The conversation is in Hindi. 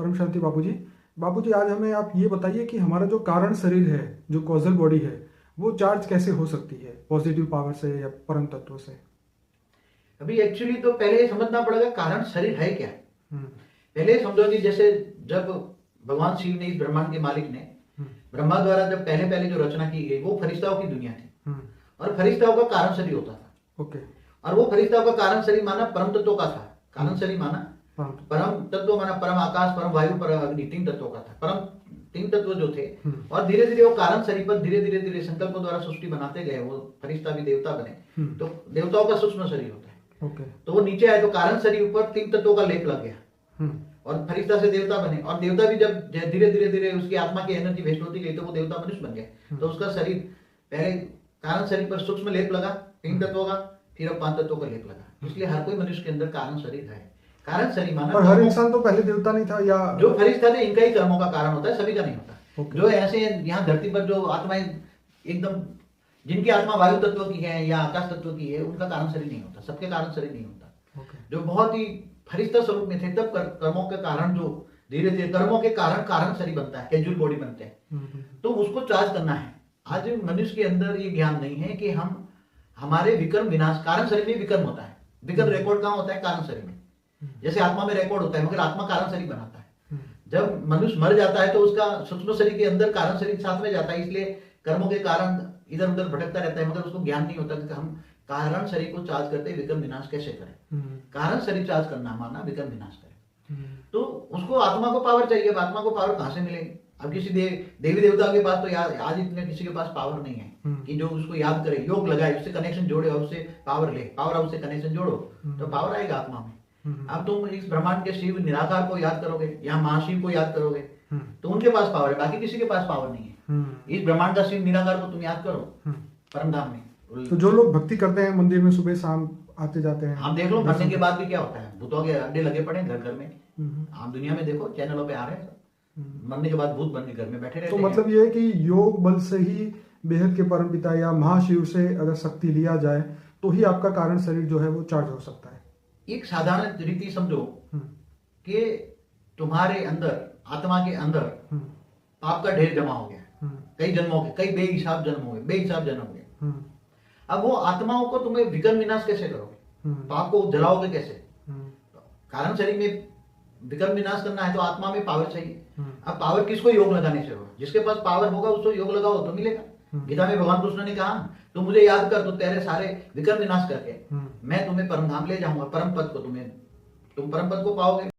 परम शांति बाबूजी। बाबूजी, आज हमें आप ये बताइए कि हमारा जो कारण शरीर है, जो कॉजल बॉडी है, वो चार्ज कैसे हो सकती है, पॉजिटिव पावर से या परम तत्व से? अभी एक्चुअली तो पहले ये समझना पड़ेगा कारण शरीर है क्या। हम्म, पहले समझो कि जैसे जब भगवान शिव ने, इस ब्रह्मांड के मालिक ने, ब्रह्मा द्वारा जब पहले पहले जो रचना की गई वो फरिश्ताओं की दुनिया थी, और फरिश्ताओं का कारण शरीर होता था। ओके। और वो फरिश्ताओं का कारण शरीर माना परम तत्वों का था। कारण शरीर माना परम तत्व, माना परम आकाश, परम वायु, परम अग्नि, 3 तत्वों का था। परम 3 तत्व जो थे, और धीरे धीरे वो कारण शरीर पर धीरे धीरे धीरे संकल्पों द्वारा सृष्टि बनाते गए। वो फरिश्ता भी देवता बने, तो देवताओं का सूक्ष्म शरीर होता है। ओके। तो वो नीचे आए तो कारण शरीर ऊपर 3 तत्वों का लेप लग गया, और फरिश्ता से देवता बने। और देवता भी जब धीरे धीरे धीरे उसकी आत्मा की एनर्जी वेस्ट होती गई तो वो देवता मनुष्य बन गए। तो उसका शरीर पहले कारण शरीर पर सूक्ष्म लेप लगा 3 तत्वों का, फिर अब 5 तत्वों का लेप लगा। इसलिए हर कोई मनुष्य के अंदर कारण शरीर है। कारण शरीर माना, और हर इंसान तो पहले देवता नहीं था, या जो फरिश्ता थे इनका ही कर्मों का कारण होता है, सभी का नहीं होता। जो ऐसे यहाँ धरती पर जो आत्माएं एकदम, जिनकी आत्मा वायु तत्व की है या आकाश तत्व की है, उनका कारण शरीर नहीं होता, सबके कारण शरीर नहीं होता। जो बहुत ही फरिश्ता स्वरूप में थे, तब कर्मों के कारण जो धीरे धीरे कर्मों के कारण कारण शरीर बनता है, कैजुअल बॉडी बनते हैं। तो उसको चार्ज करना है। आज मनुष्य के अंदर ये ज्ञान नहीं है कि हम हमारे विकर्म विनाश, कारण शरीर में विकर्म होता है। विकर्म रिकॉर्ड कहाँ होता है? कारण शरीर में। जैसे आत्मा में रिकॉर्ड होता है, मगर आत्मा कारण शरीर बनाता है। जब मनुष्य मर जाता है तो उसका सूक्ष्म शरीर के अंदर कारण शरीर साथ में जाता है, इसलिए कर्मों के कारण इधर उधर भटकता रहता है, मगर उसको ज्ञान नहीं होता कि हम कारण शरीर को चार्ज करते विकर्म विनाश कैसे करें। कारण शरीर चार्ज करना माना विकर्म विनाश करें। तो उसको आत्मा को पावर चाहिए। अब आत्मा को पावर कहाँ से मिलेगी? अब किसी देवी देवता के पास तो आज इतने किसी के पास पावर नहीं है कि जो उसको याद करे, योग लगाए, उससे कनेक्शन जोड़े और उससे पावर ले। पावर हाउस से कनेक्शन जोड़ो तो पावर आएगा आत्मा में। अब तुम इस ब्रह्मांड के शिव निराकार को याद करोगे या महाशिव को याद करोगे तो उनके पास पावर है, बाकी किसी के पास पावर नहीं है। इस ब्रह्मांड का शिव निराकार को तुम याद करो परम धाम में। तो जो लोग भक्ति करते हैं मंदिर में सुबह शाम आते जाते हैं, आप देख लो मरने के बाद भी क्या होता है, भूतों के अड्डे लगे पड़े घर घर में। आप दुनिया में देखो, चैनलों पे आ रहे हैं, मरने के बाद भूत बन के घर में बैठे रहते तो हैं। मतलब ये है कि योग बल से ही बेहद के परम पिता या महाशिव से अगर शक्ति लिया जाए तो ही आपका कारण शरीर जो है वो चार्ज हो सकता है। एक साधारण रीति समझो कि तुम्हारे अंदर, आत्मा के अंदर पाप का ढेर जमा हो गया, कई जन्मों के, कई बेहिसाब जन्म हो गए, बेहिसाब जन्म हो गए। अब वो आत्माओं को तुम्हें विकर्म विनाश कैसे करोगे? पाप को जलाओगे कैसे? कारण शरीर में विकर्म विनाश करना है तो आत्मा में पावर चाहिए। अब पावर किसको? योग लगाने से होगा। जिसके पास पावर होगा उसको योग लगाओ तो मिलेगा। गीता में भगवान कृष्ण ने कहा, तुम मुझे याद कर तो तेरे सारे विकर्म विनाश करके मैं तुम्हें परम धाम ले जाऊंगा, परम पद को तुम परम पद को पाओगे।